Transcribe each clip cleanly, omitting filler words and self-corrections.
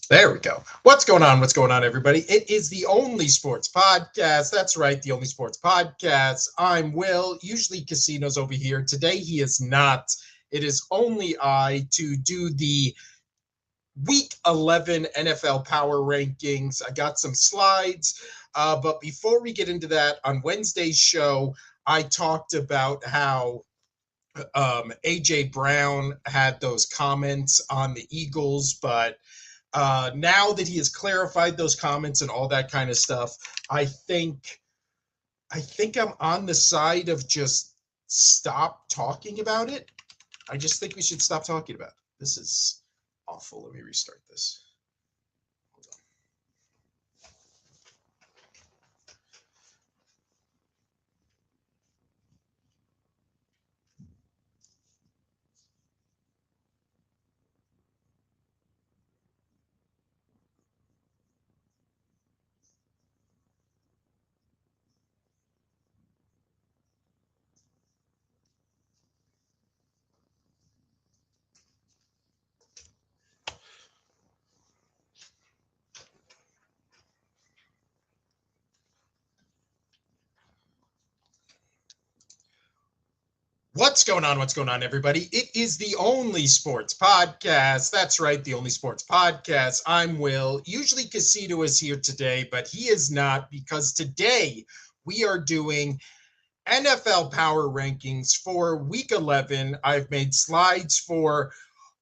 There we go. What's going on? What's going on, everybody? It is the Only Sports Podcast. That's right, the Only Sports Podcast. I'm Will. Usually Casino's over here. Today he is not. It is only I to do the Week 11 NFL Power Rankings. I got some slides, but before we get into that, on Wednesday's show, I talked about how AJ Brown had those comments on the Eagles, but now that he has clarified those comments and all that kind of stuff, I think I'm on the side of just stop talking about it. I just think we should stop talking about it. This is awful. Let me restart this. Hold on. What's going on? What's going on, everybody? It is the Only Sports Podcast. That's right, the Only Sports Podcast. I'm Will. Usually Casino is here today, but he is not, because today we are doing NFL Power Rankings for Week 11. I've made slides for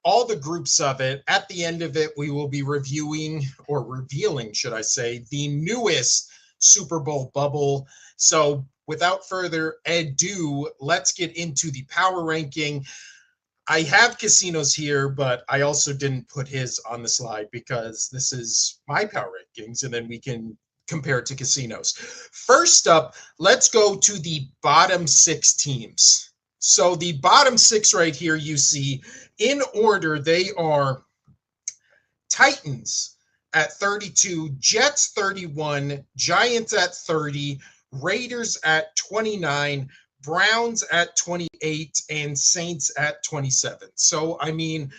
all the groups of it. At the end of it, we will be reviewing, or revealing, should I say, the newest Super Bowl bubble. So without further ado, let's get into the power ranking. I have Casinos here, but I also didn't put his on the slide because this is my power rankings, and then we can compare it to Casinos. First up, let's go to the bottom 6 teams. So the bottom 6 right here, you see in order, they are Titans at 32, Jets 31, Giants at 30, Raiders at 29, Browns at 28, and Saints at 27. So, I mean,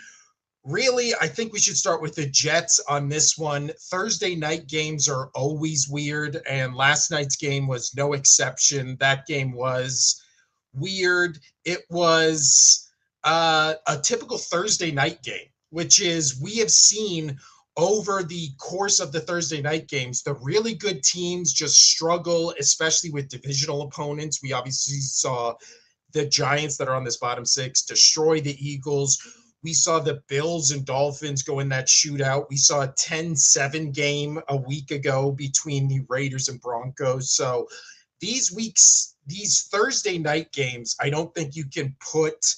really, I think we should start with the Jets on this one. Thursday night games are always weird, and last night's game was no exception. That game was weird. It was a typical Thursday night game, which is we have seen over the course of the Thursday night games, the really good teams just struggle, especially with divisional opponents. We obviously saw the Giants that are on this bottom 6 destroy the Eagles. We saw the Bills and Dolphins go in that shootout. We saw a 10-7 game a week ago between the Raiders and Broncos. So these Thursday night games, I don't think you can put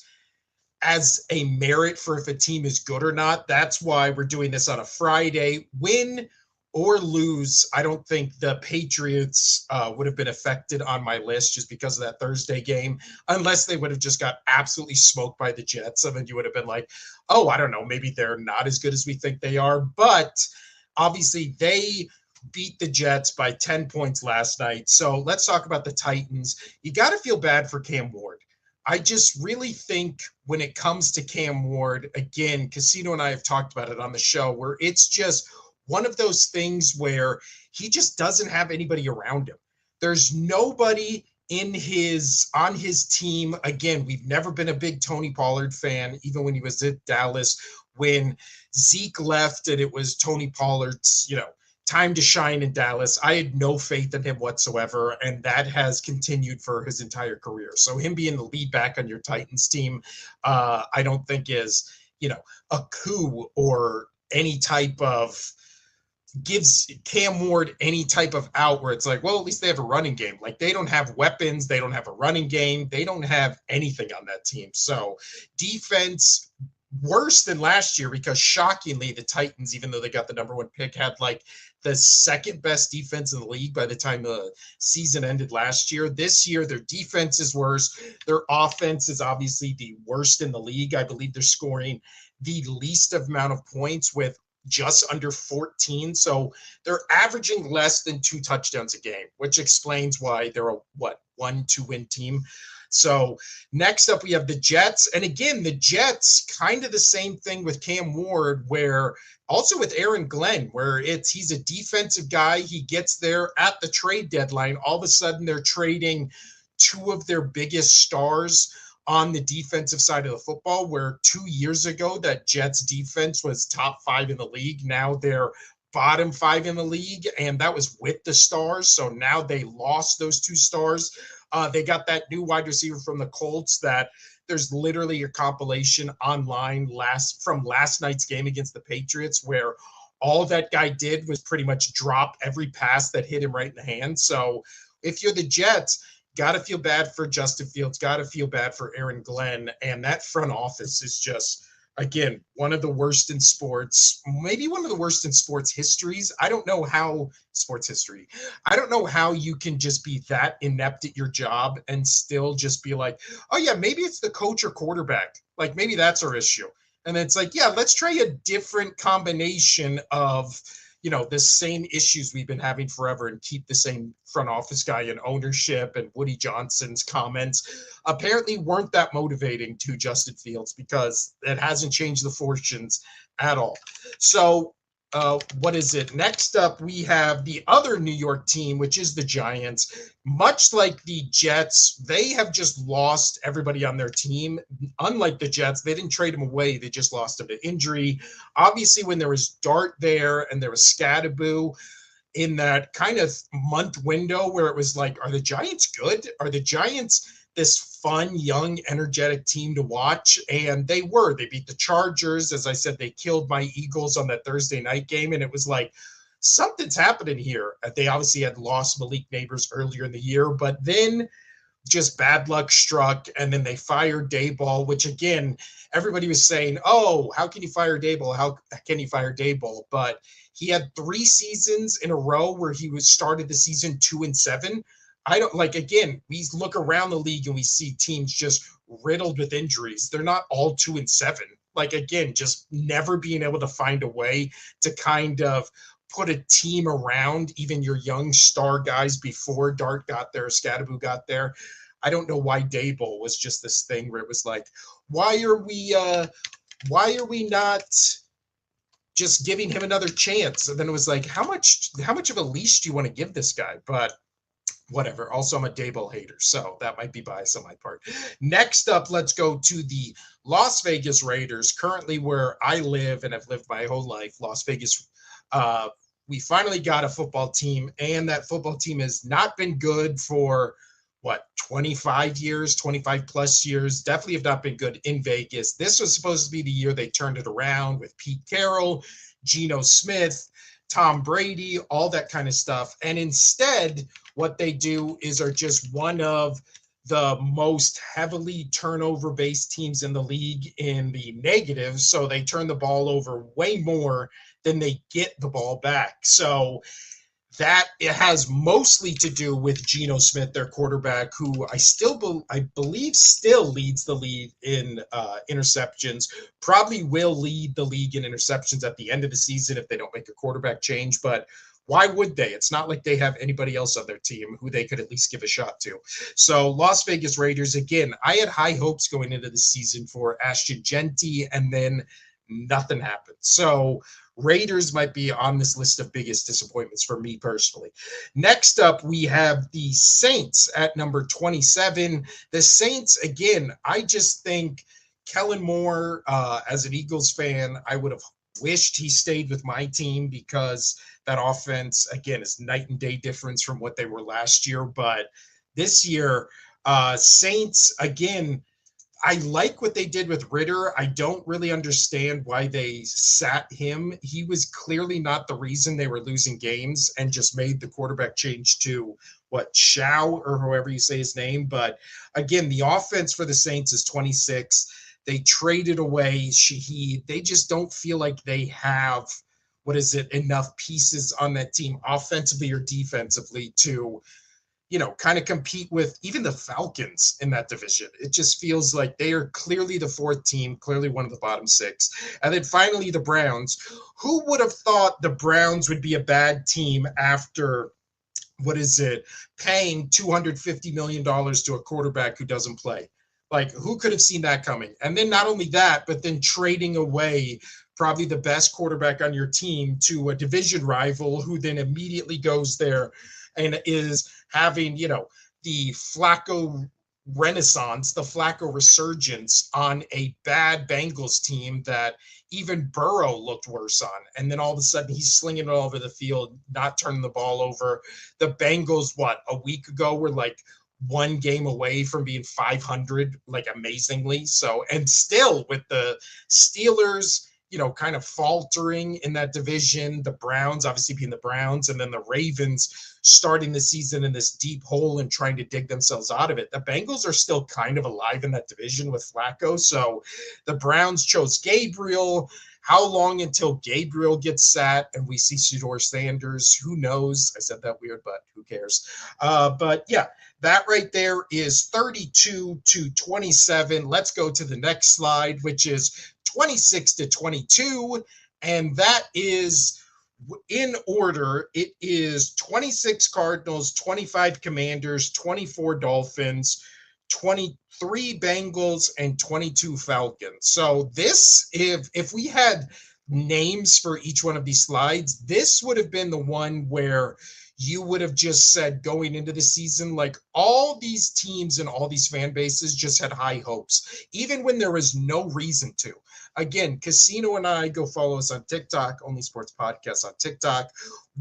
as a merit for if a team is good or not. That's why we're doing this on a Friday. Win or lose, I don't think the Patriots would have been affected on my list just because of that Thursday game, unless they would have just got absolutely smoked by the Jets. And then you would have been like, oh, I don't know, maybe they're not as good as we think they are. But obviously they beat the Jets by 10 points last night. So let's talk about the Titans. You got to feel bad for Cam Ward. I just really think when it comes to Cam Ward, again, Casino and I have talked about it on the show, where it's just one of those things where he just doesn't have anybody around him. There's nobody on his team. Again, we've never been a big Tony Pollard fan, even when he was at Dallas. When Zeke left and it was Tony Pollard's, time to shine in Dallas, I had no faith in him whatsoever, and that has continued for his entire career. So him being the lead back on your Titans team, I don't think is, a coup or any type of gives Cam Ward any type of out where it's like, well, at least they have a running game. Like, they don't have weapons. They don't have a running game. They don't have anything on that team. So defense worse than last year, because shockingly the Titans, even though they got the number 1 pick, had like the second best defense in the league by the time the season ended last year. This year, their defense is worse. Their offense is obviously the worst in the league. I believe they're scoring the least amount of points with just under 14. So they're averaging less than 2 touchdowns a game, which explains why they're a 1-2 team. So next up, we have the Jets. And again, the Jets, kind of the same thing with Cam Ward, where also with Aaron Glenn, where he's a defensive guy. He gets there at the trade deadline. All of a sudden, they're trading 2 of their biggest stars on the defensive side of the football, where 2 years ago, that Jets defense was top 5 in the league. Now they're bottom 5 in the league, and that was with the stars. So now they lost those 2 stars. They got that new wide receiver from the Colts that there's literally a compilation online from last night's game against the Patriots, where all that guy did was pretty much drop every pass that hit him right in the hand. So if you're the Jets, got to feel bad for Justin Fields, got to feel bad for Aaron Glenn. And that front office is just, again, one of the worst in sports, maybe one of the worst in sports histories. I don't know how you can just be that inept at your job and still just be like, oh yeah, maybe it's the coach or quarterback. Like, maybe that's our issue. And it's like, yeah, let's try a different combination of, the same issues we've been having forever and keep the same front office guy in ownership. And Woody Johnson's comments apparently weren't that motivating to Justin Fields, because it hasn't changed the fortunes at all. So what is it? Next up, we have the other New York team, which is the Giants. Much like the Jets, they have just lost everybody on their team. Unlike the Jets, they didn't trade them away. They just lost them to injury. Obviously, when there was Dart there and there was Scadaboo in that kind of month window where it was like, are the Giants good? Are the Giants this fun, young, energetic team to watch? And they were. They beat the Chargers. As I said, they killed my Eagles on that Thursday night game. And it was like, something's happening here. They obviously had lost Malik Neighbors earlier in the year, but then just bad luck struck, and then they fired Daboll, which, again, everybody was saying, oh, how can you fire Daboll? How can you fire Daboll? But he had 3 seasons in a row where he started the season 2-7. I don't like, again, we look around the league and we see teams just riddled with injuries. They're not all 2-7. Like, again, just never being able to find a way to kind of put a team around even your young star guys before Dart got there, Scadaboo got there. I don't know why Daboll was just this thing where it was like, why are we not just giving him another chance? And then it was like, how much of a leash do you want to give this guy? But whatever. Also, I'm a Daboll hater, so that might be bias on my part. Next up, let's go to the Las Vegas Raiders, currently where I live and have lived my whole life. Las Vegas, we finally got a football team, and that football team has not been good for, 25 plus years. Definitely have not been good in Vegas. This was supposed to be the year they turned it around with Pete Carroll, Geno Smith, Tom Brady, all that kind of stuff. And instead, what they do are just one of the most heavily turnover-based teams in the league in the negative. So they turn the ball over way more than they get the ball back. So that it has mostly to do with Geno Smith, their quarterback, who I believe still leads the league in interceptions, probably will lead the league in interceptions at the end of the season if they don't make a quarterback change. But Why would they? It's not like they have anybody else on their team who they could at least give a shot to. So Las Vegas Raiders, again, I had high hopes going into the season for Ashton Jeanty, and then nothing happened. So Raiders might be on this list of biggest disappointments for me personally. Next up, we have the Saints at number 27. The Saints, again, I just think Kellen Moore, as an Eagles fan, I would have wished he stayed with my team because that offense, again, is night and day difference from what they were last year. But this year, Saints, again, I like what they did with Ritter. I don't really understand why they sat him. He was clearly not the reason they were losing games and just made the quarterback change to what, Shao or however you say his name. But again, the offense for the Saints is 26. They traded away Shaheed. They just don't feel like they have, what is it, enough pieces on that team offensively or defensively to, kind of compete with even the Falcons in that division. It just feels like they are clearly the fourth team, clearly one of the bottom six. And then finally, the Browns. Who would have thought the Browns would be a bad team after, what is it, paying $250 million to a quarterback who doesn't play? Like, who could have seen that coming? And then not only that, but then trading away probably the best quarterback on your team to a division rival who then immediately goes there and is having, the Flacco renaissance, the Flacco resurgence on a bad Bengals team that even Burrow looked worse on. And then all of a sudden he's slinging it all over the field, not turning the ball over. The Bengals, a week ago were like one game away from being 500, like amazingly. So, and still with the Steelers, kind of faltering in that division, the Browns obviously being the Browns, and then the Ravens starting the season in this deep hole and trying to dig themselves out of it. The Bengals are still kind of alive in that division with Flacco. So the Browns chose Gabriel. How long until Gabriel gets sat and we see Shedeur Sanders? Who knows? I said that weird, but who cares? But yeah, that right there is 32-27. Let's go to the next slide, which is 26-22. And that is in order. It is 26 Cardinals, 25 Commanders, 24 Dolphins, 23 Bengals, and 22 Falcons. So this, if we had names for each one of these slides, this would have been the one where you would have just said going into the season, like all these teams and all these fan bases just had high hopes, even when there was no reason to. Again, Casino and I, go follow us on TikTok, Only Sports Podcast on TikTok.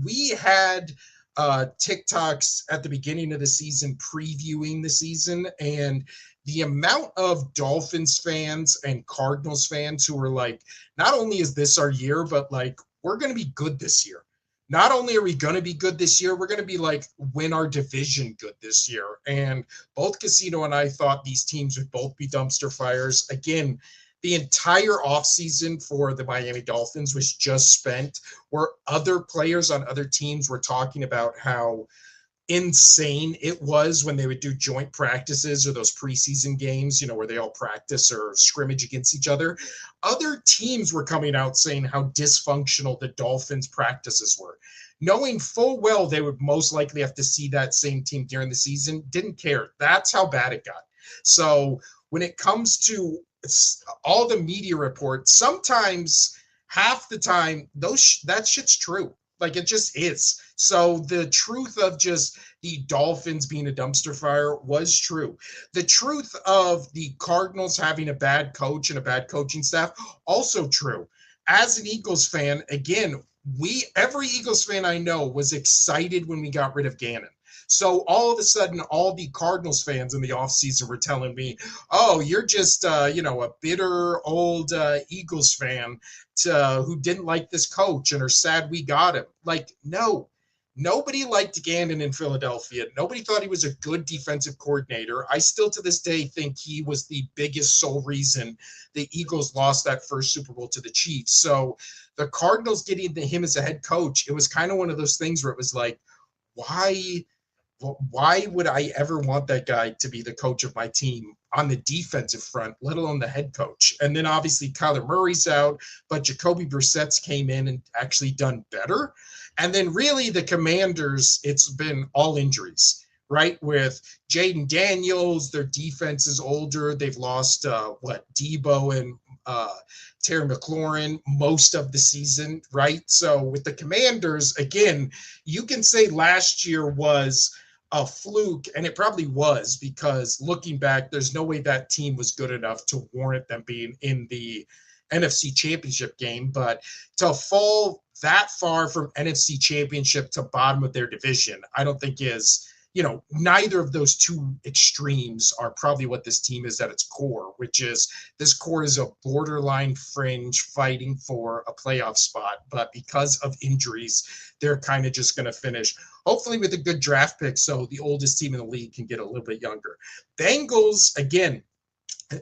We had TikToks at the beginning of the season previewing the season, and the amount of Dolphins fans and Cardinals fans who were like, not only is this our year, but like, we're going to be good this year. Not only are we going to be good this year, we're going to be like win our division good this year. And both Casino and I thought these teams would both be dumpster fires. Again, the entire offseason for the Miami Dolphins was just spent where other players on other teams were talking about how insane it was when they would do joint practices or those preseason games, where they all practice or scrimmage against each other. Other teams were coming out saying how dysfunctional the Dolphins practices were, knowing full well they would most likely have to see that same team during the season. Didn't care. That's how bad it got. So when it comes to all the media reports, sometimes half the time that shit's true. Like, it just is. So the truth of just the Dolphins being a dumpster fire was true. The truth of the Cardinals having a bad coach and a bad coaching staff, also true. As an Eagles fan, again, every Eagles fan I know was excited when we got rid of Gannon. So all of a sudden, all the Cardinals fans in the offseason were telling me, oh, you're just, a bitter old Eagles fan who didn't like this coach and are sad we got him. Like, no, nobody liked Gannon in Philadelphia. Nobody thought he was a good defensive coordinator. I still to this day think he was the biggest sole reason the Eagles lost that first Super Bowl to the Chiefs. So the Cardinals getting him as a head coach, it was kind of one of those things where it was like, why why would I ever want that guy to be the coach of my team on the defensive front, let alone the head coach? And then obviously Kyler Murray's out, but Jacoby Brissett's came in and actually done better. And then really the Commanders, it's been all injuries, right? With Jaden Daniels, their defense is older. They've lost Debo and Terry McLaurin most of the season, right? So with the Commanders, again, you can say last year was a fluke, and it probably was, because looking back, there's no way that team was good enough to warrant them being in the NFC Championship game. But to fall that far from NFC Championship to bottom of their division, I don't think is, neither of those two extremes are probably what this team is at its core, which is this core is a borderline fringe fighting for a playoff spot. But because of injuries, they're kind of just going to finish, hopefully with a good draft pick, so the oldest team in the league can get a little bit younger. Bengals, again,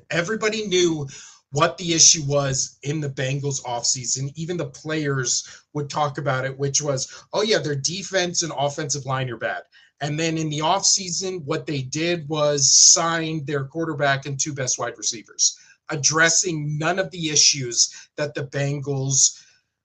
everybody knew what the issue was in the Bengals offseason. Even the players would talk about it, which was, oh yeah, their defense and offensive line are bad. And then in the offseason, what they did was sign their quarterback and two best wide receivers, addressing none of the issues that the Bengals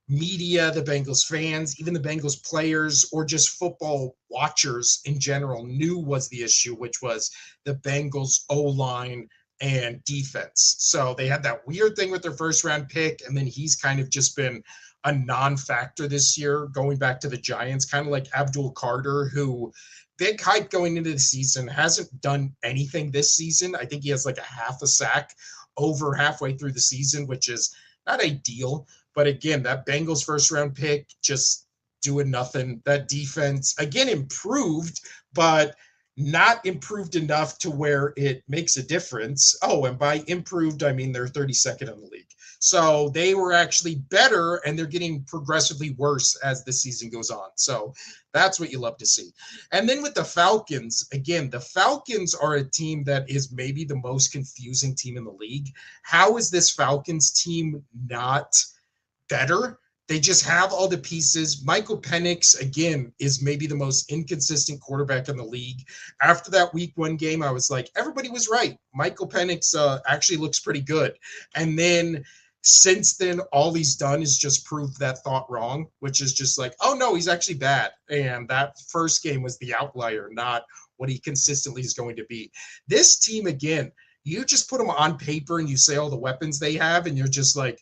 media, the Bengals fans, even the Bengals players, or just football watchers in general knew was the issue, which was the Bengals O-line and defense. So they had that weird thing with their first round pick, and then he's kind of just been a non-factor this year, going back to the Giants, kind of like Abdul Carter, who big hype going into the season, hasn't done anything this season. I think he has like a half a sack over halfway through the season, which is not ideal. But again, that Bengals first round pick just doing nothing. That defense, again, improved, but not improved enough to where it makes a difference. Oh, and by improved, I mean they're 32nd in the league. So they were actually better, and they're getting progressively worse as the season goes on. So that's what you love to see. And then with the Falcons, again, the Falcons are a team that is maybe the most confusing team in the league. How is this Falcons team not better? They just have all the pieces. Michael Penix, again, is maybe the most inconsistent quarterback in the league. After that week 1 game, I was like, everybody was right. Michael Penix actually looks pretty good. And then since then, all he's done is just prove that thought wrong, which is just like, oh, no, he's actually bad. And that first game was the outlier, not what he consistently is going to be. This team, again, you just put them on paper and you say all the weapons they have, and you're just like,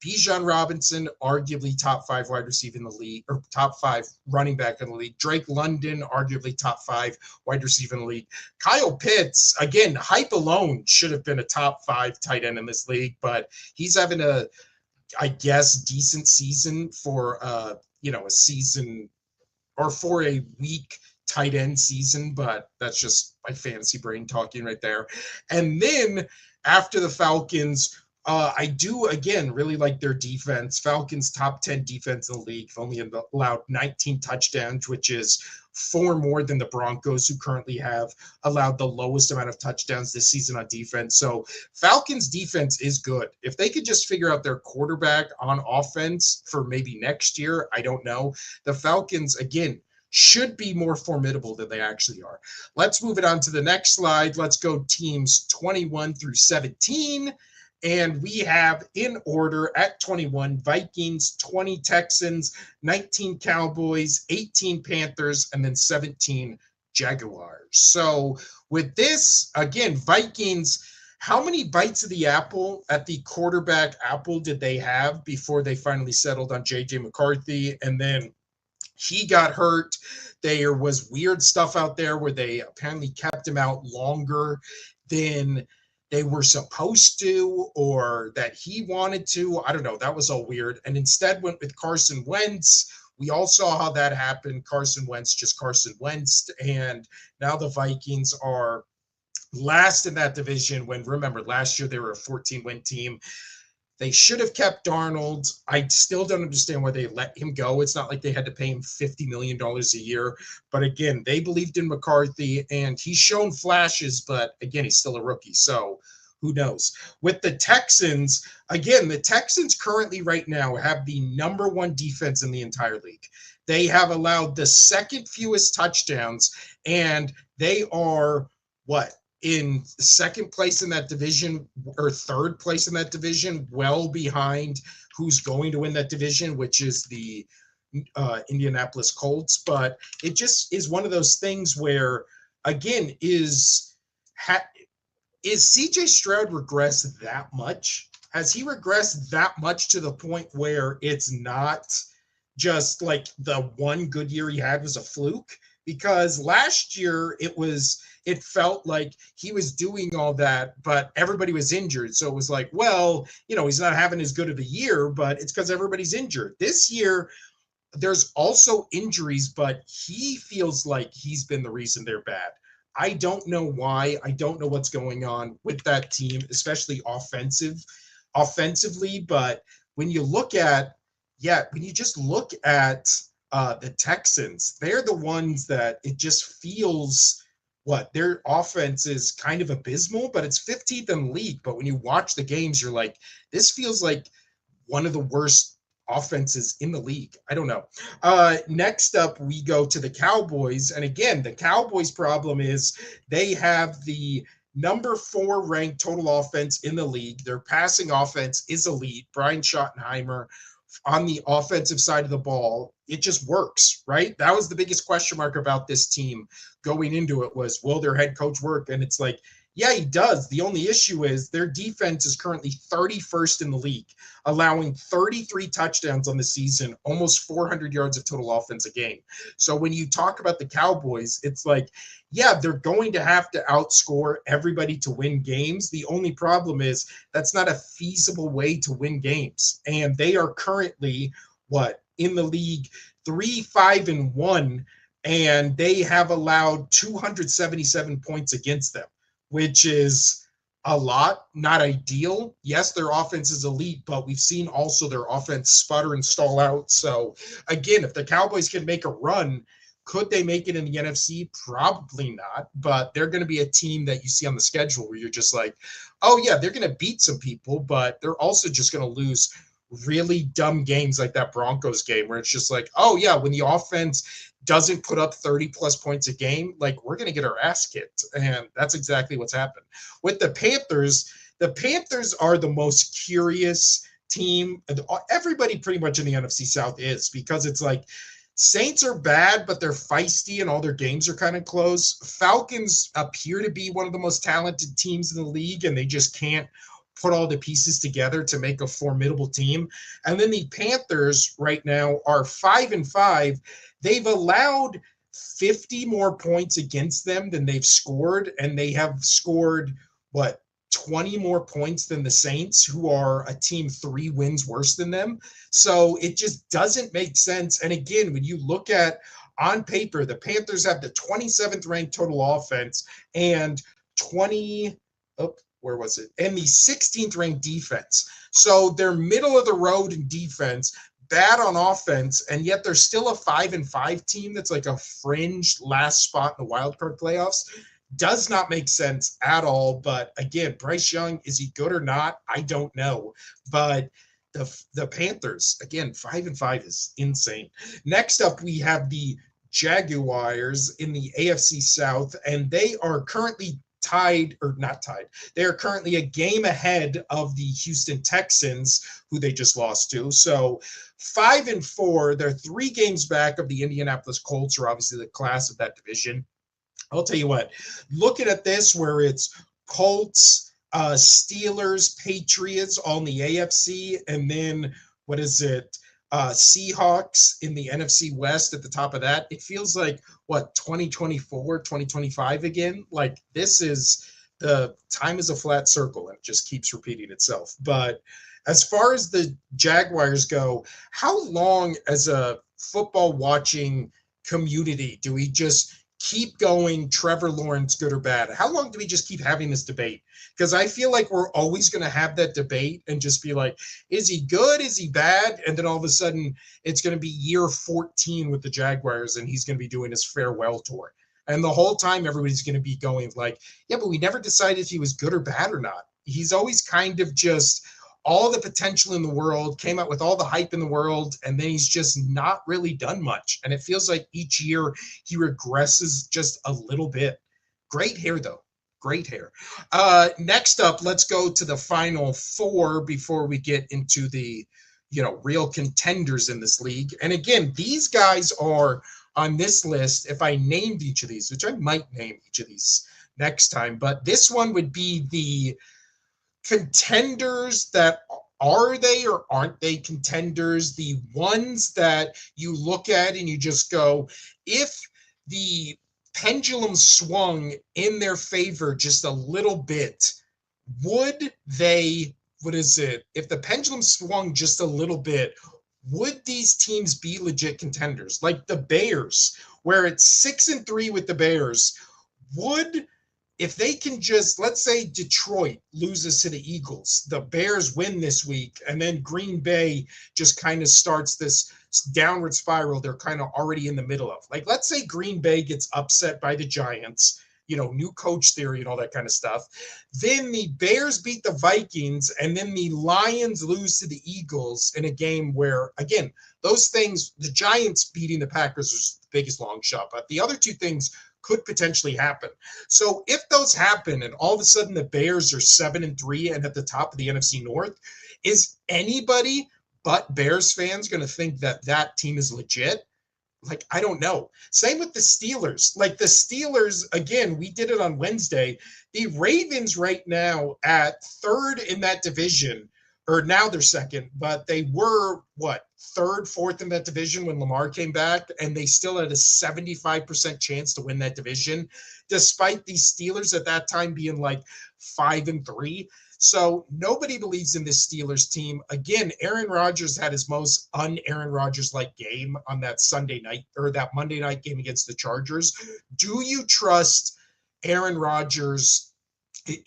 Bijan Robinson, arguably top 5 wide receiver in the league, or top 5 running back in the league. Drake London, arguably top 5 wide receiver in the league. Kyle Pitts, again, hype alone should have been a top 5 tight end in this league, but he's having a, I guess, decent season for a season, or for a weak tight end season, but that's just my fantasy brain talking right there. And then after the Falcons, I do, again, really like their defense. Falcons top 10 defense in the league. Only allowed 19 touchdowns, which is 4 more than the Broncos, who currently have allowed the lowest amount of touchdowns this season on defense. So Falcons defense is good. If they could just figure out their quarterback on offense for maybe next year, I don't know. The Falcons, again, should be more formidable than they actually are. Let's move it on to the next slide. Let's go teams 21 through 17. And we have in order at 21, Vikings, 20 Texans, 19 Cowboys, 18 Panthers, and then 17 Jaguars. So with this, again, Vikings, how many bites of the apple at the quarterback apple did they have before they finally settled on J.J. McCarthy? And then he got hurt. There was weird stuff out there where they apparently kept him out longer than they were supposed to, or that he wanted to. I don't know. That was all weird. And instead went with Carson Wentz. We all saw how that happened. Carson Wentz, just Carson Wentz. And now the Vikings are last in that division, when, remember, last year they were a 14-win team. They should have kept Darnold. I still don't understand why they let him go. It's not like they had to pay him $50 million a year. But again, they believed in McCarthy, and he's shown flashes, but again, he's still a rookie. So who knows? With the Texans, again, the Texans currently right now have the #1 defense in the entire league. They have allowed the second fewest touchdowns, and they are what? In second place in that division or third place in that division, well behind who's going to win that division, which is the Indianapolis Colts. But it just is one of those things where, again, is CJ Stroud regressed that much? Has he regressed that much to the point where it's not just like the one good year he had was a fluke? Because last year it felt like he was doing all that, but everybody was injured. So it was like, well, he's not having as good of a year, but it's because everybody's injured. This year, there's also injuries, but he feels like he's been the reason they're bad. I don't know why. I don't know what's going on with that team, especially offensively. But when you look at, when you just look at the Texans, they're the ones that it just feels their offense is kind of abysmal, but it's 15th in the league. But when you watch the games, you're like, this feels like one of the worst offenses in the league. I don't know. Next up, we go to the Cowboys. And again, the Cowboys' problem is they have the number 4 ranked total offense in the league. Their passing offense is elite. Brian Schottenheimer on the offensive side of the ball, it just works, right? That was the biggest question mark about this team going into it was, will their head coach work? And it's like, yeah, he does. The only issue is their defense is currently 31st in the league, allowing 33 touchdowns on the season, almost 400 yards of total offense a game. So when you talk about the Cowboys, it's like, yeah, they're going to have to outscore everybody to win games. The only problem is that's not a feasible way to win games. And they are currently, in the league 3-5-1, and they have allowed 277 points against them, which is a lot, not ideal. Yes, their offense is elite, but we've seen also their offense sputter and stall out. So again, if the Cowboys can make a run, could they make it in the NFC? Probably not, but they're going to be a team that you see on the schedule where you're just like, oh yeah, they're going to beat some people, but they're also just going to lose really dumb games like that Broncos game where it's just like, oh yeah, when the offense doesn't put up 30 plus points a game, like we're going to get our ass kicked. And that's exactly what's happened. With the Panthers are the most curious team. Everybody pretty much in the NFC South is, because it's like Saints are bad, but they're feisty and all their games are kind of close. Falcons appear to be one of the most talented teams in the league, and they just can't put all the pieces together to make a formidable team. And then the Panthers right now are 5-5. They've allowed 50 more points against them than they've scored, and they have scored 20 more points than the Saints, who are a team 3 wins worse than them. So it just doesn't make sense. And again, when you look at on paper, the Panthers have the 27th ranked total offense and and the 16th ranked defense. So they're middle of the road in defense, bad on offense, and yet they're still a 5-5 team that's like a fringe last spot in the wild card playoffs. Does not make sense at all. But again, Bryce Young, is he good or not? I don't know. But the Panthers, again, 5-5 is insane. Next up, we have the Jaguars in the AFC South, and they are currently they are currently a game ahead of the Houston Texans, who they just lost to. So 5-4, they're 3 games back of the Indianapolis Colts, who are obviously the class of that division. I'll tell you what, looking at this where it's Colts, Steelers, Patriots all in the AFC, and then Seahawks in the NFC West at the top of that. It feels like 2024, 2025 again. Like this is the time is a flat circle and it just keeps repeating itself. But as far as the Jaguars go, how long as a football watching community do we just keep going Trevor Lawrence good or bad? How long do we just keep having this debate? Because I feel like we're always going to have that debate and just be like, is he good? Is he bad? And then all of a sudden it's going to be year 14 with the Jaguars and he's going to be doing his farewell tour. And the whole time everybody's going to be going like, yeah, but we never decided if he was good or bad or not. He's always kind of just all the potential in the world, came out with all the hype in the world, and then he's just not really done much. And it feels like each year he regresses just a little bit. Great hair, though. Great hair. Next up, let's go to the final four before we get into the, real contenders in this league. And again, these guys are on this list. If I named each of these, which I might name each of these next time, but this one would be the contenders that are they or aren't they contenders, the ones that you look at and you just go, if the pendulum swung in their favor just a little bit, would they, if the pendulum swung just a little bit, would these teams be legit contenders? Like the Bears, where it's 6-3 with the Bears, if they can just, let's say Detroit loses to the Eagles, the Bears win this week, and then Green Bay just kind of starts this downward spiral they're kind of already in the middle of. Like, let's say Green Bay gets upset by the Giants, new coach theory and all that kind of stuff. Then the Bears beat the Vikings, and then the Lions lose to the Eagles in a game where, again, those things, the Giants beating the Packers was the biggest long shot, but the other two things could potentially happen. So if those happen and all of a sudden the Bears are 7-3 and at the top of the NFC North, is anybody but Bears fans going to think that that team is legit? Like, I don't know. Same with the Steelers. Like the Steelers, again, we did it on Wednesday. The Ravens right now at third in that division, or now they're second, but they were third, fourth in that division when Lamar came back, and they still had a 75% chance to win that division, despite the Steelers at that time being like 5-3. So nobody believes in this Steelers team. Again, Aaron Rodgers had his most un-Aaron Rodgers-like game on that Sunday night or that Monday night game against the Chargers. Do you trust Aaron Rodgers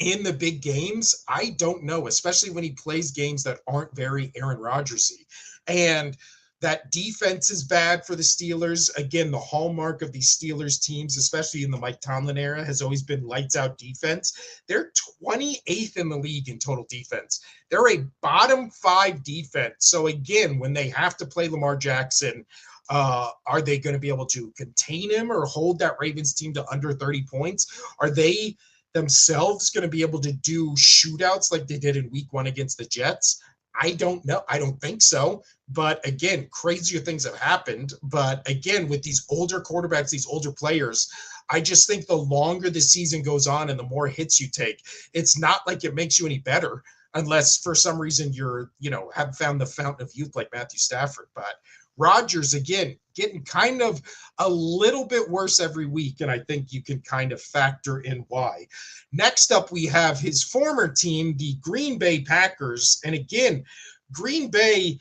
in the big games? I don't know, especially when he plays games that aren't very Aaron Rodgers-y. And that defense is bad for the Steelers. Again, the hallmark of these Steelers teams, especially in the Mike Tomlin era, has always been lights out defense. They're 28th in the league in total defense. They're a bottom 5 defense. So again, when they have to play Lamar Jackson, are they going to be able to contain him or hold that Ravens team to under 30 points? Are they themselves going to be able to do shootouts like they did in week 1 against the Jets? I don't know. I don't think so. But again, crazier things have happened. But again, with these older quarterbacks, these older players, I just think the longer the season goes on and the more hits you take, it's not like it makes you any better unless for some reason you're, haven't found the fountain of youth like Matthew Stafford. But Rodgers, again, getting kind of a little bit worse every week, and I think you can kind of factor in why. Next up, we have his former team, the Green Bay Packers. And again, Green Bay,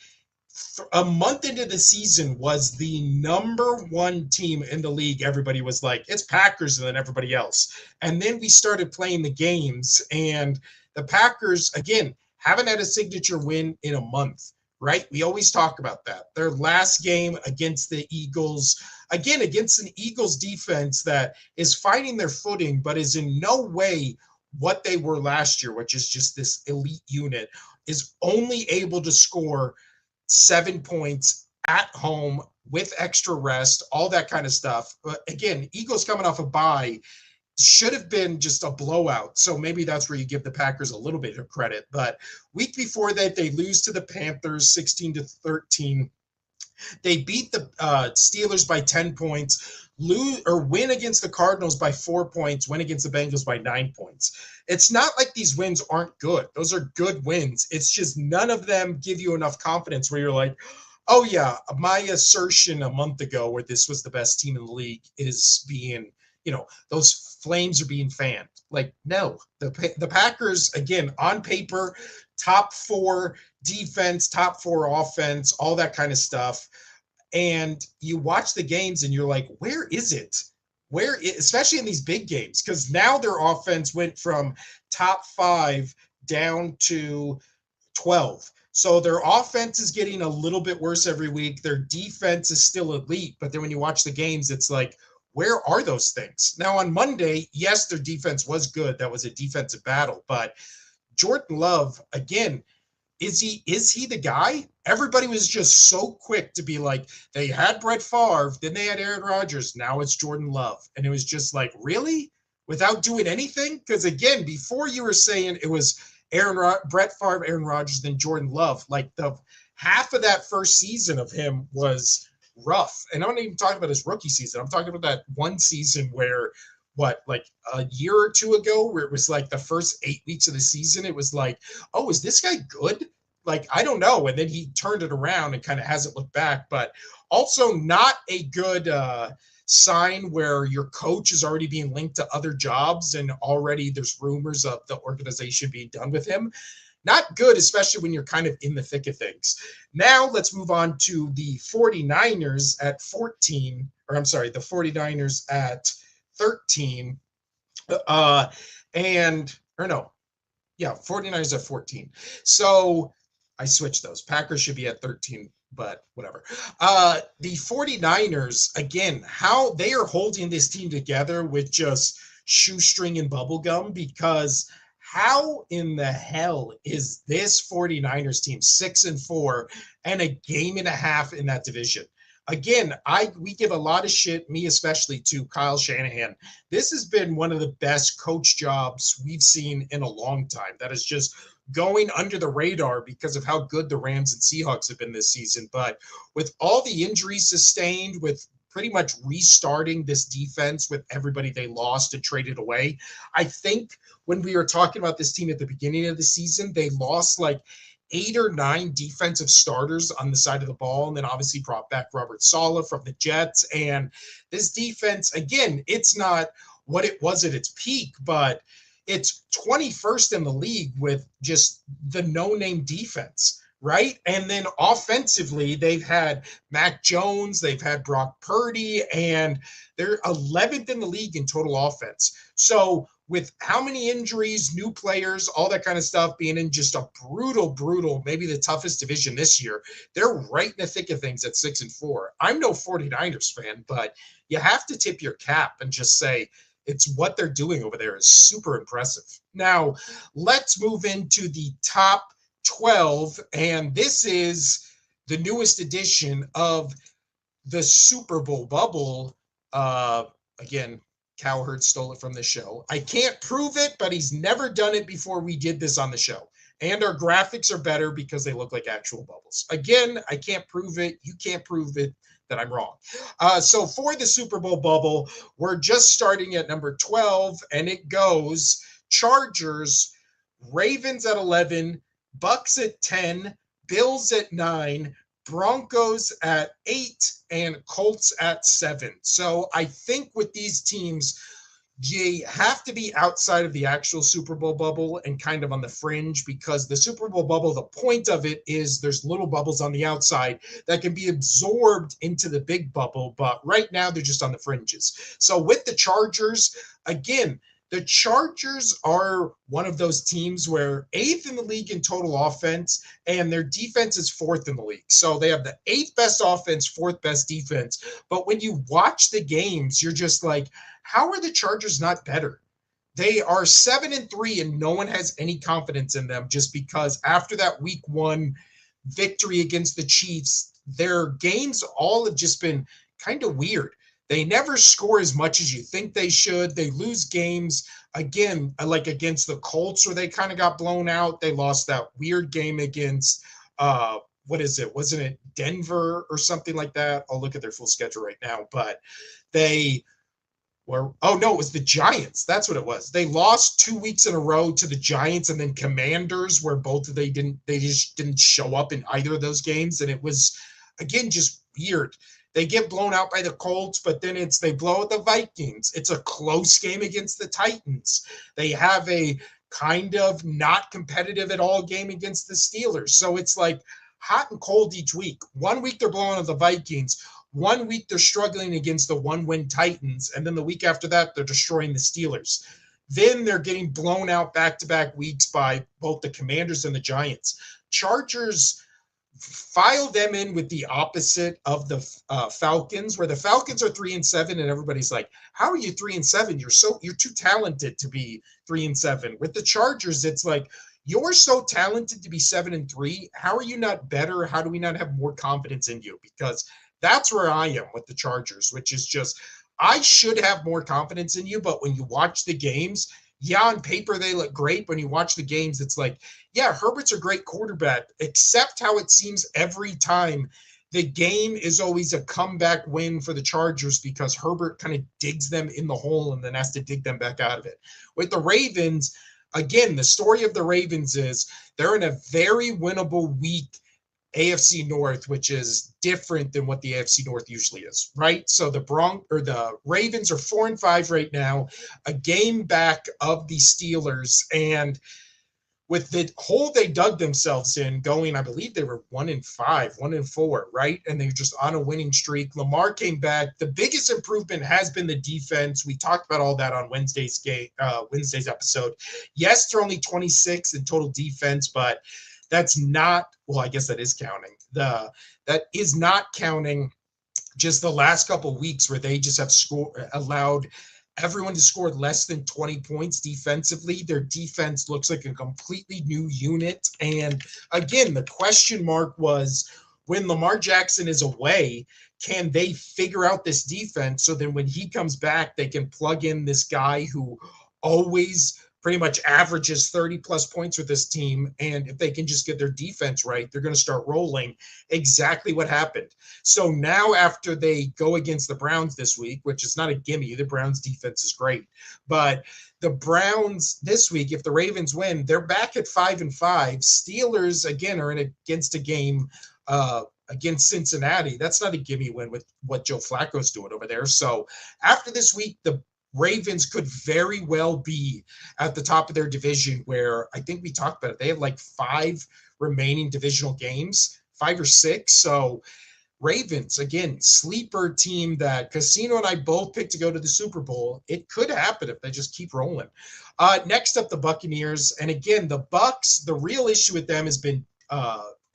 a month into the season, was the number 1 team in the league. Everybody was like, it's Packers and then everybody else. And then we started playing the games, and the Packers, again, haven't had a signature win in a month. Right? We always talk about that. Their last game against the Eagles, again, against an Eagles defense that is finding their footing, but is in no way what they were last year, which is just this elite unit, is only able to score 7 points at home with extra rest, all that kind of stuff. But again, Eagles coming off a bye, should have been just a blowout. So maybe that's where you give the Packers a little bit of credit. But week before that, they lose to the Panthers 16-13. They beat the Steelers by 10 points, win against the Cardinals by 4 points, win against the Bengals by 9 points. It's not like these wins aren't good. Those are good wins. It's just none of them give you enough confidence where you're like, oh yeah, my assertion a month ago where this was the best team in the league is being, those flames are being fanned. Like, no, the Packers, again, on paper, top 4 defense, top 4 offense, all that kind of stuff. And you watch the games and you're like, where is it? Especially in these big games, because now their offense went from top 5 down to 12. So their offense is getting a little bit worse every week. Their defense is still elite. But then when you watch the games, it's like, where are those things? Now on Monday, yes, their defense was good. That was a defensive battle. But Jordan Love, again, is he the guy? Everybody was just so quick to be like, they had Brett Favre, then they had Aaron Rodgers, now it's Jordan Love. And it was just like, really? Without doing anything? Because again, before you were saying it was Brett Favre, Aaron Rodgers, then Jordan Love, like the half of that first season of him was rough. And I'm not even talking about his rookie season. I'm talking about that one season where like a year or two ago, where it was like the first 8 weeks of the season, it was like, oh, is this guy good? Like, I don't know. And then he turned it around and kind of hasn't looked back, but also not a good sign where your coach is already being linked to other jobs and already there's rumors of the organization being done with him. Not good, especially when you're kind of in the thick of things. Now let's move on to the 49ers at 14, or I'm sorry, the 49ers at 13. And, or no, yeah, 49ers at 14. So I switched those. Packers should be at 13, but whatever. The 49ers, again, how they are holding this team together with just shoestring and bubble gum, because how in the hell is this 49ers team 6-4 and a game and a half in that division? Again, we give a lot of shit, me especially, to Kyle Shanahan. This has been one of the best coach jobs we've seen in a long time. That is just going under the radar because of how good the Rams and Seahawks have been this season. But with all the injuries sustained, with pretty much restarting this defense with everybody they lost and traded away, I think when we were talking about this team at the beginning of the season, they lost like 8 or 9 defensive starters on the side of the ball, and then obviously brought back Robert Saleh from the Jets. And this defense, again, it's not what it was at its peak, but it's 21st in the league with just the no-name defense, right? And then offensively, they've had Mac Jones, they've had Brock Purdy, and they're 11th in the league in total offense. So with how many injuries, new players, all that kind of stuff, being in just a brutal, maybe the toughest division this year, they're right in the thick of things at 6-4. I'm no 49ers fan, but you have to tip your cap and just say it's what they're doing over there is super impressive. Now, let's move into the top 12, and this is the newest edition of the Super Bowl bubble. Again, Cowherd stole it from the show. I can't prove it, but he's never done it before we did this on the show. And our graphics are better because they look like actual bubbles. Again, I can't prove it. You can't prove it that I'm wrong. So for the Super Bowl bubble, we're just starting at number 12, and it goes Chargers, Ravens at 11, Bucks at 10, Bills at 9, Broncos at 8, and Colts at 7. So I think with these teams, you have to be outside of the actual Super Bowl bubble and kind of on the fringe, because the Super Bowl bubble, the point of it is there's little bubbles on the outside that can be absorbed into the big bubble. But right now they're just on the fringes. So with the Chargers, again, the Chargers are one of those teams where 8th in the league in total offense, and their defense is 4th in the league. So they have the 8th best offense, 4th best defense. But when you watch the games, you're just like, how are the Chargers not better? They are 7-3, and no one has any confidence in them, just because after that week 1 victory against the Chiefs, their games all have just been kind of weird. They never score as much as you think they should. They lose games, again, like against the Colts, where they kind of got blown out. They lost that weird game against, what is it? Wasn't it Denver or something like that? I'll look at their full schedule right now. But they were, oh no, it was the Giants. That's what it was. They lost 2 weeks in a row to the Giants and then Commanders, where they just didn't show up in either of those games. And it was, again, just weird. They get blown out by the Colts, but then they blow out the Vikings. It's a close game against the Titans. They have a kind of not competitive at all game against the Steelers. So it's like hot and cold each week. 1 week they're blowing out the Vikings. 1 week they're struggling against the 1-win Titans. And then the week after that, they're destroying the Steelers. Then they're getting blown out back-to-back weeks by both the Commanders and the Giants. Chargers, file them in with the opposite of the Falcons, where the Falcons are 3-7, and everybody's like, how are you 3-7? You're too talented to be 3-7. With the Chargers, it's like, you're so talented to be 7-3. How are you not better? How do we not have more confidence in you? Because that's where I am with the Chargers, which is just, I should have more confidence in you. But when you watch the games, yeah, on paper they look great. When you watch the games, it's like, yeah, Herbert's a great quarterback, except how it seems every time the game is always a comeback win for the Chargers because Herbert kind of digs them in the hole and then has to dig them back out of it. With the Ravens, again, the story of the Ravens is they're in a very winnable week AFC North, which is different than what the AFC North usually is, right? So the Ravens are 4-5 right now, a game back of the Steelers, and with the hole they dug themselves in going, I believe they were 1-5, 1-4, right? And they're just on a winning streak. Lamar came back. The biggest improvement has been the defense. We talked about all that on Wednesday's episode. Yes, they're only 26 in total defense, but that's not, well, I guess that is counting. That is not counting just the last couple of weeks where they just have allowed everyone to score less than 20 points defensively. Their defense looks like a completely new unit. And again, the question mark was, when Lamar Jackson is away, can they figure out this defense so then when he comes back, they can plug in this guy who always pretty much averages 30 plus points with this team. And if they can just get their defense right, they're going to start rolling. Exactly what happened. So now after they go against the Browns this week, which is not a gimme, the Browns defense is great, but the Browns this week, if the Ravens win, they're back at 5-5. Steelers again are against a game against Cincinnati. That's not a gimme win with what Joe Flacco's doing over there. So after this week, the Ravens could very well be at the top of their division, where I think we talked about it. They have like 5 remaining divisional games, 5 or 6. So Ravens, again, sleeper team that Casino and I both picked to go to the Super Bowl. It could happen if they just keep rolling. Next up, the Buccaneers. And again, the Bucs, the real issue with them has been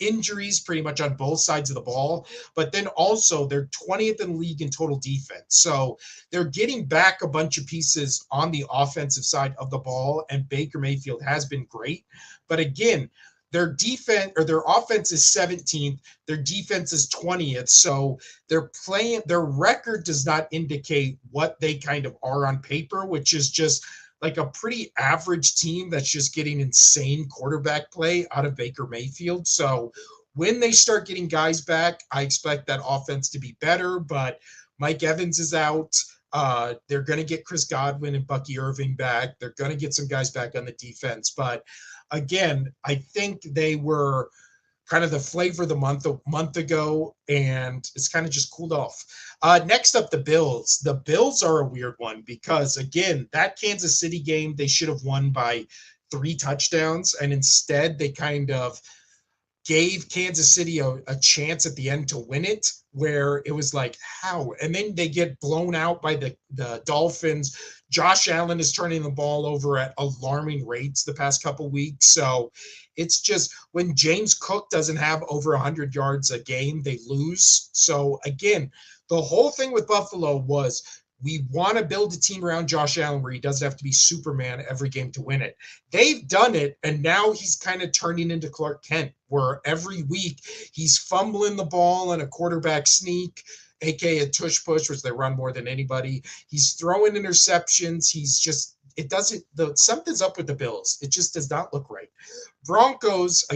injuries pretty much on both sides of the ball, but then also they're 20th in the league in total defense. So they're getting back a bunch of pieces on the offensive side of the ball, and Baker Mayfield has been great. But again, their defense or their offense is 17th, their defense is 20th. So they're playing, their record does not indicate what they kind of are on paper, which is just like a pretty average team that's just getting insane quarterback play out of Baker Mayfield. So when they start getting guys back, I expect that offense to be better, but Mike Evans is out. They're going to get Chris Godwin and Bucky Irving back. They're going to get some guys back on the defense. But again, I think they were kind of the flavor of the month a month ago, and it's kind of just cooled off. Next up, the Bills. The Bills are a weird one because, again, that Kansas City game, they should have won by 3 touchdowns, and instead they kind of gave Kansas City a chance at the end to win it, where it was like, how? And then they get blown out by the Dolphins. Josh Allen is turning the ball over at alarming rates the past couple weeks. So it's just, when James Cook doesn't have over 100 yards a game, they lose. So again, the whole thing with Buffalo was, we want to build a team around Josh Allen where he doesn't have to be Superman every game to win it. They've done it, and now he's kind of turning into Clark Kent, where every week he's fumbling the ball in a quarterback sneak, aka a tush push, which they run more than anybody. He's throwing interceptions. He's just, something's up with the Bills. It just does not look right. Broncos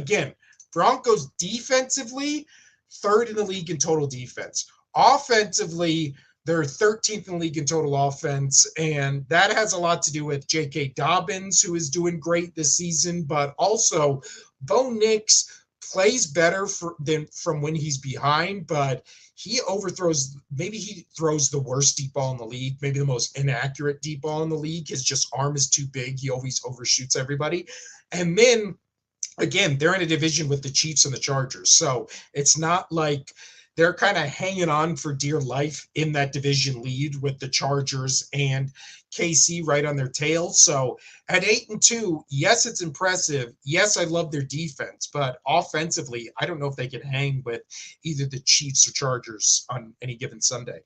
defensively, 3rd in the league in total defense. Offensively, they're 13th in the league in total offense, and that has a lot to do with J.K. Dobbins, who is doing great this season, but also Bo Nix plays better from when he's behind, but he overthrows. Maybe he throws the worst deep ball in the league, maybe the most inaccurate deep ball in the league. His just arm is too big. He always overshoots everybody. And then, again, they're in a division with the Chiefs and the Chargers, so it's not like they're kind of hanging on for dear life in that division lead with the Chargers. And KC right on their tail. So at 8-2, yes, it's impressive. Yes, I love their defense, but offensively, I don't know if they can hang with either the Chiefs or Chargers on any given Sunday.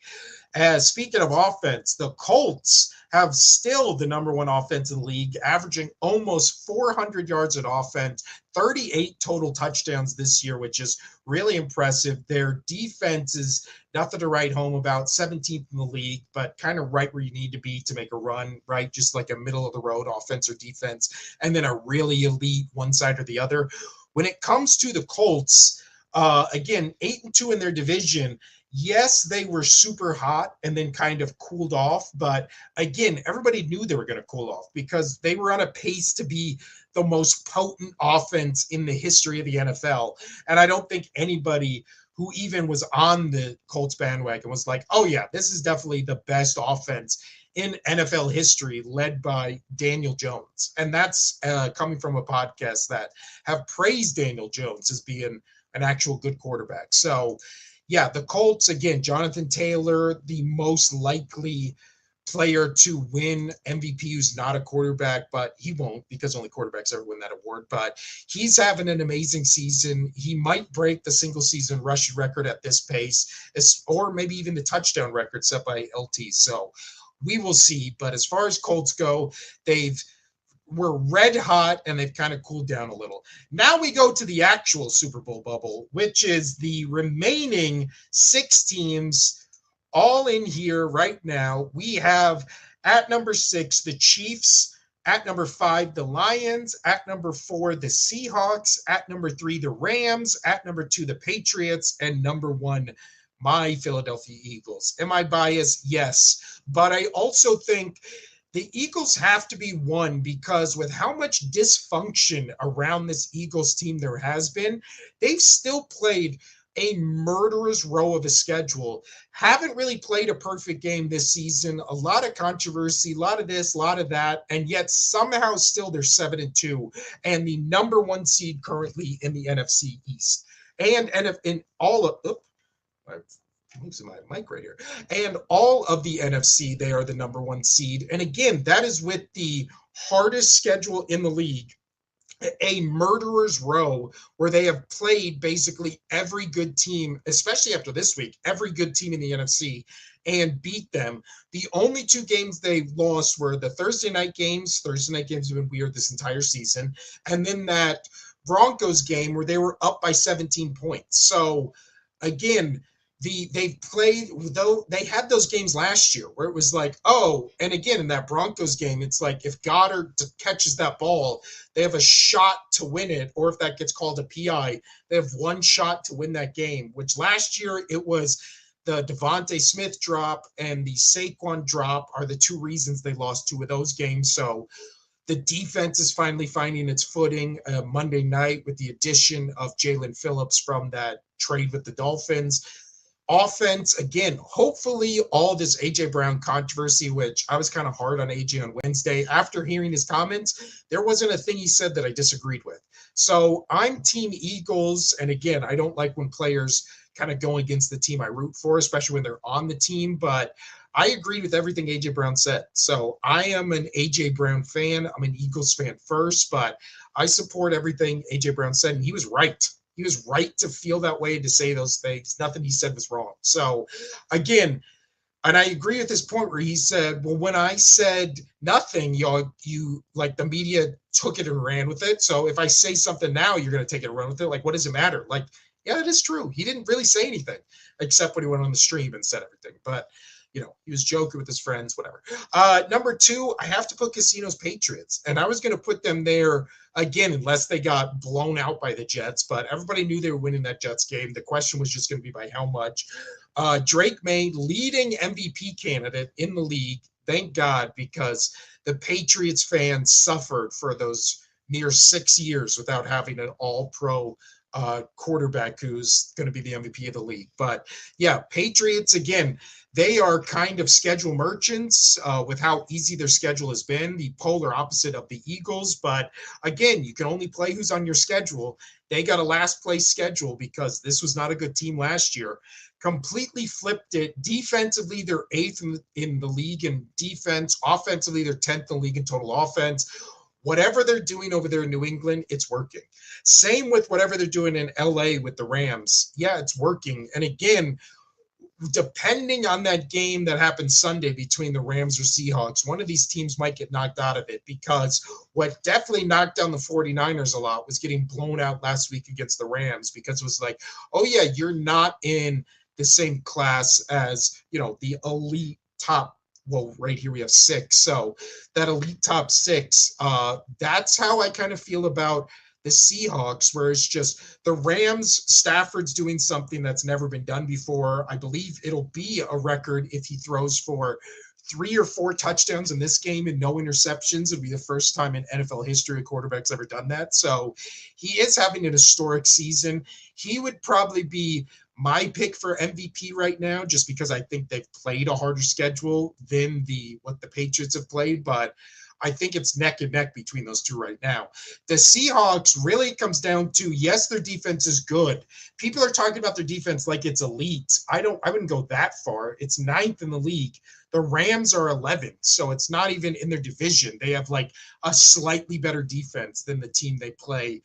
As speaking of offense, the Colts have still the number one offense in the league, averaging almost 400 yards at offense, 38 total touchdowns this year, which is really impressive. Their defense is nothing to write home about, 17th in the league, but kind of right where you need to be to make a run, right? Just like a middle of the road offense or defense, and then a really elite one side or the other. When it comes to the Colts, again, 8-2 in their division. Yes, they were super hot and then kind of cooled off. But again, everybody knew they were going to cool off because they were on a pace to be the most potent offense in the history of the NFL. And I don't think anybody who even was on the Colts bandwagon was like, oh, yeah, this is definitely the best offense in NFL history, led by Daniel Jones. And that's coming from a podcast that have praised Daniel Jones as being an actual good quarterback. So, yeah, the Colts, again, Jonathan Taylor, the most likely player to win MVP, who's not a quarterback, but he won't because only quarterbacks ever win that award. But he's having an amazing season. He might break the single season rushing record at this pace, or maybe even the touchdown record set by LT. So we will see. But as far as Colts go, were red hot and they've kind of cooled down a little. Now we go to the actual Super Bowl bubble, which is the remaining 6 teams all in here right now. We have at number 6, the Chiefs, at number 5, the Lions, at number 4, the Seahawks, at number 3, the Rams, at number 2, the Patriots, and number 1, my Philadelphia Eagles. Am I biased? Yes. But I also think the Eagles have to be one because with how much dysfunction around this Eagles team there has been, they've still played a murderous row of a schedule. Haven't really played a perfect game this season. A lot of controversy, a lot of this, a lot of that, and yet somehow still they're 7-2 and the number 1 seed currently in the NFC East. And in all of I'm losing my mic right here. And all of the NFC, they are the number 1 seed. And again, that is with the hardest schedule in the league, a murderer's row where they have played basically every good team, especially after this week, every good team in the NFC and beat them. The only 2 games they lost were the Thursday night games. Thursday night games have been weird this entire season. And then that Broncos game where they were up by 17 points. So again, they've played, though they had those games last year where it was like, oh, and again in that Broncos game, it's like if Goddard catches that ball, they have a shot to win it, or if that gets called a PI, they have 1 shot to win that game. Which last year it was the Devontae Smith drop and the Saquon drop are the 2 reasons they lost 2 of those games. So the defense is finally finding its footing Monday night with the addition of Jalen Phillips from that trade with the Dolphins. Offense, again, hopefully all this A.J. Brown controversy, which I was kind of hard on A.J. on Wednesday. After hearing his comments, there wasn't a thing he said that I disagreed with. So I'm Team Eagles. And again, I don't like when players kind of go against the team I root for, especially when they're on the team. But I agreed with everything A.J. Brown said. So I am an A.J. Brown fan. I'm an Eagles fan first, but I support everything A.J. Brown said. And he was right. He was right to feel that way, to say those things. Nothing he said was wrong. So, again, and I agree with this point where he said, well, when I said nothing, you like the media took it and ran with it. So if I say something now, you're going to take it and run with it. Like, what does it matter? Like, yeah, it is true. He didn't really say anything except when he went on the stream and said everything. But, he was joking with his friends, whatever. Number 2, I have to put Casinos Patriots. And I was going to put them there again, unless they got blown out by the Jets. But everybody knew they were winning that Jets game. The question was just going to be by how much. Drake May, leading MVP candidate in the league. Thank God, because the Patriots fans suffered for those near 6 years without having an all-pro quarterback who's going to be the MVP of the league. But yeah, Patriots, again, they are kind of schedule merchants with how easy their schedule has been, the polar opposite of the Eagles. But again, you can only play who's on your schedule. They got a last place schedule because this was not a good team last year. Completely flipped it. Defensively, they're eighth in the league in defense. Offensively, they're 10th in the league in total offense. Whatever they're doing over there in New England, it's working. Same with whatever they're doing in LA with the Rams. Yeah, it's working. And again, depending on that game that happened Sunday between the Rams or Seahawks, one of these teams might get knocked out of it, because what definitely knocked down the 49ers a lot was getting blown out last week against the Rams, because it was like, oh yeah, you're not in the same class as, the elite top. Well, right here we have 6. So that elite top 6, that's how I kind of feel about the Seahawks, where it's just the Rams, Stafford's doing something that's never been done before. I believe it'll be a record if he throws for 3 or 4 touchdowns in this game and no interceptions. It'll be the first time in NFL history a quarterback's ever done that. So he is having an historic season. He would probably be my pick for MVP right now, just because I think they've played a harder schedule than what the Patriots have played. But I think it's neck and neck between those two right now. The Seahawks really comes down to, yes, their defense is good. People are talking about their defense like it's elite. I wouldn't go that far. It's 9th in the league. The Rams are 11th, so it's not even in their division. They have like a slightly better defense than the team they play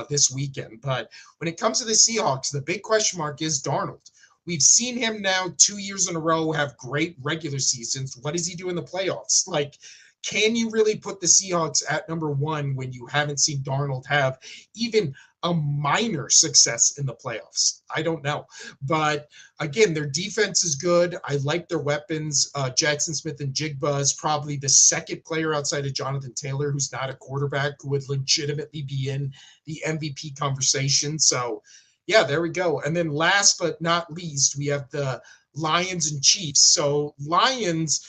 this weekend. But when it comes to the Seahawks, the big question mark is Darnold. We've seen him now 2 years in a row have great regular seasons. What does he do in the playoffs? Like, can you really put the Seahawks at number 1 when you haven't seen Darnold have even a minor success in the playoffs? I don't know. But again, their defense is good. I like their weapons. Jackson Smith and Jigba is probably the second player outside of Jonathan Taylor who's not a quarterback who would legitimately be in the MVP conversation. So yeah, there we go. And then last but not least, we have the Lions and Chiefs. So Lions,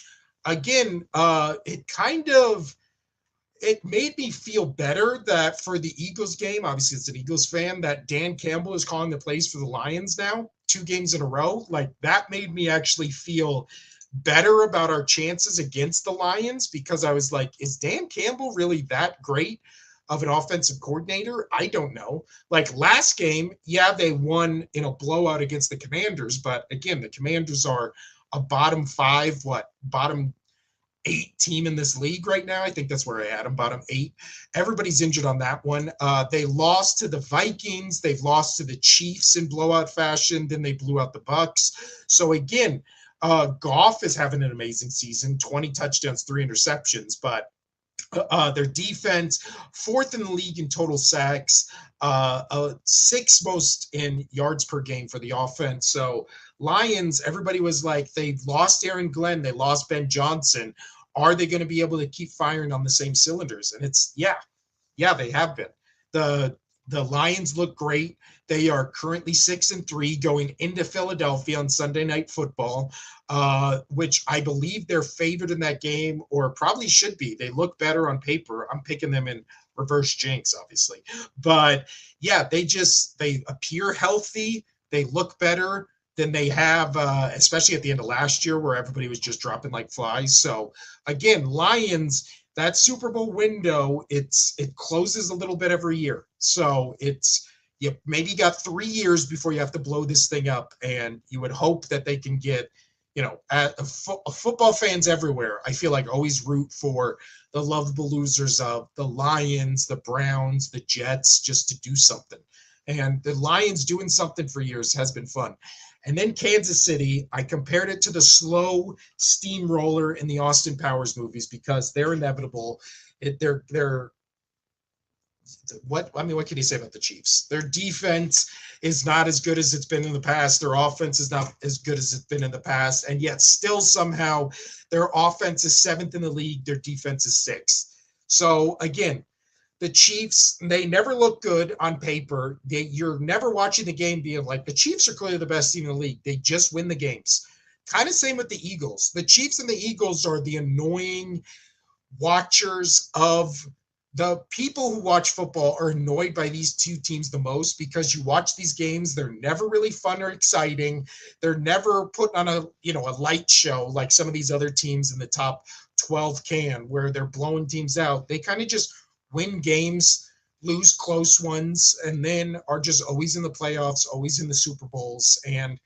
again, it made me feel better that for the Eagles game, obviously it's an Eagles fan, that Dan Campbell is calling the plays for the Lions now, 2 games in a row. Like, that made me actually feel better about our chances against the Lions, because I was like, is Dan Campbell really that great of an offensive coordinator? I don't know. Like last game, yeah, they won in a blowout against the Commanders, but again, the Commanders are a bottom 8 team in this league right now. I think that's where I had them, bottom 8. Everybody's injured on that one. They lost to the Vikings. They've lost to the Chiefs in blowout fashion. Then they blew out the Bucks. So again, Goff is having an amazing season, 20 touchdowns, 3 interceptions, but their defense, 4th in the league in total sacks, 6th most in yards per game for the offense. So Lions, everybody was like, they've lost Aaron Glenn, they lost Ben Johnson. Are they going to be able to keep firing on the same cylinders? And it's, yeah, they have been. The Lions look great. They are currently 6-3 going into Philadelphia on Sunday Night Football, which I believe they're favored in that game, or probably should be. They look better on paper. I'm picking them in reverse jinx, obviously. But yeah, they appear healthy. They look better than they have, especially at the end of last year, where everybody was just dropping like flies. So again, Lions, that Super Bowl window, it closes a little bit every year. So you maybe got 3 years before you have to blow this thing up, and you would hope that they can get, football fans everywhere, I feel like, always root for the lovable losers of the Lions, the Browns, the Jets, just to do something. And the Lions doing something for years has been fun. And then Kansas City, I compared it to the slow steamroller in the Austin Powers movies, because they're inevitable. What can you say about the Chiefs? Their defense is not as good as it's been in the past. Their offense is not as good as it's been in the past. And yet still somehow their offense is 7th in the league. Their defense is 6th. So again, the Chiefs, they never look good on paper. You're never watching the game being like, the Chiefs are clearly the best team in the league. They just win the games. Kind of same with the Eagles. The Chiefs and the Eagles are the annoying watchers of The people who watch football are annoyed by these two teams the most because you watch these games, they're never really fun or exciting. They're never put on a light show like some of these other teams in the top 12 can, where they're blowing teams out. They kind of just win games, lose close ones, and then are just always in the playoffs, always in the Super Bowls. And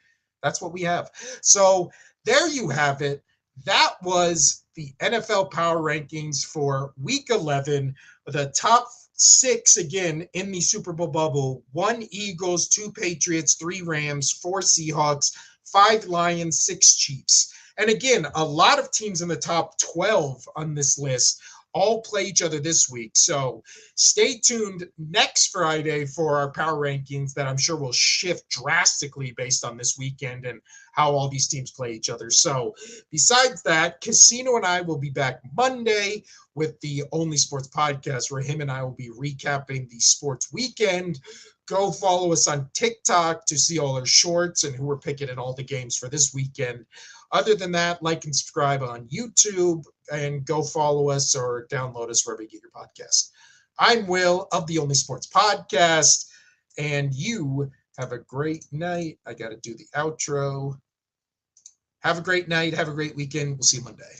that's what we have. So there you have it. That was the NFL Power Rankings for Week 11. The top six again in the Super Bowl bubble: one Eagles, two Patriots, three Rams, four Seahawks, five Lions, six Chiefs. And again, a lot of teams in the top 12 on this list all play each other this week. So stay tuned next Friday for our power rankings that I'm sure will shift drastically based on this weekend and how all these teams play each other. So besides that, Casino and I will be back Monday with the Only Sports Podcast, where him and I will be recapping the sports weekend. Go follow us on TikTok to see all our shorts and who we're picking in all the games for this weekend. Other than that, like and subscribe on YouTube and go follow us or download us wherever you get your podcast. I'm Will of the Only Sports Podcast, and you have a great night. I got to do the outro. Have a great night. Have a great weekend. We'll see you Monday.